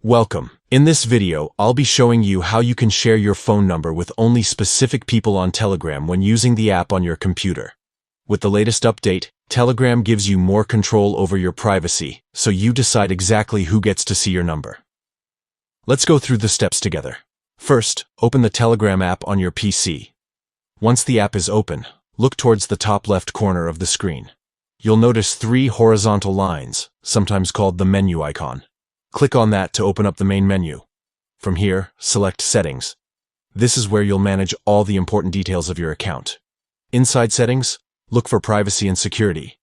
Welcome. In this video, I'll be showing you how you can share your phone number with only specific people on Telegram when using the app on your computer. With the latest update, Telegram gives you more control over your privacy, so you decide exactly who gets to see your number. Let's go through the steps together. First, open the Telegram app on your PC. Once the app is open, look towards the top left corner of the screen. You'll notice three horizontal lines, sometimes called the menu icon. Click on that to open up the main menu. From here, select Settings. This is where you'll manage all the important details of your account. Inside Settings, look for Privacy and Security.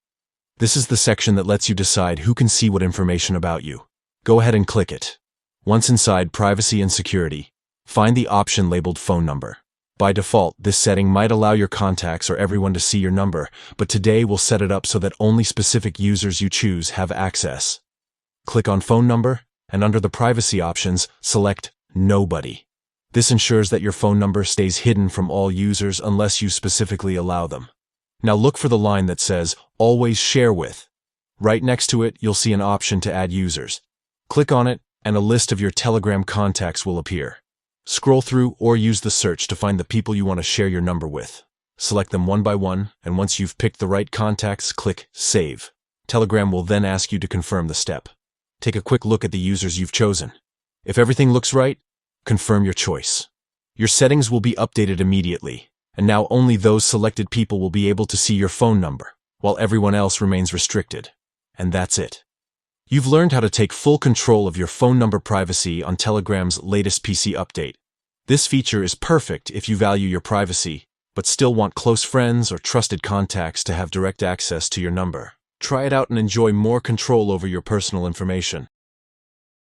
This is the section that lets you decide who can see what information about you. Go ahead and click it. Once inside Privacy and Security, find the option labeled Phone Number. By default, this setting might allow your contacts or everyone to see your number, but today we'll set it up so that only specific users you choose have access. Click on Phone Number, and under the Privacy options, select Nobody. This ensures that your phone number stays hidden from all users unless you specifically allow them. Now look for the line that says Always Share With. Right next to it, you'll see an option to add users. Click on it, and a list of your Telegram contacts will appear. Scroll through or use the search to find the people you want to share your number with. Select them one by one, and once you've picked the right contacts, click Save. Telegram will then ask you to confirm the step. Take a quick look at the users you've chosen. If everything looks right, confirm your choice. Your settings will be updated immediately, and now only those selected people will be able to see your phone number, while everyone else remains restricted. And that's it. You've learned how to take full control of your phone number privacy on Telegram's latest PC update. This feature is perfect if you value your privacy, but still want close friends or trusted contacts to have direct access to your number. Try it out and enjoy more control over your personal information.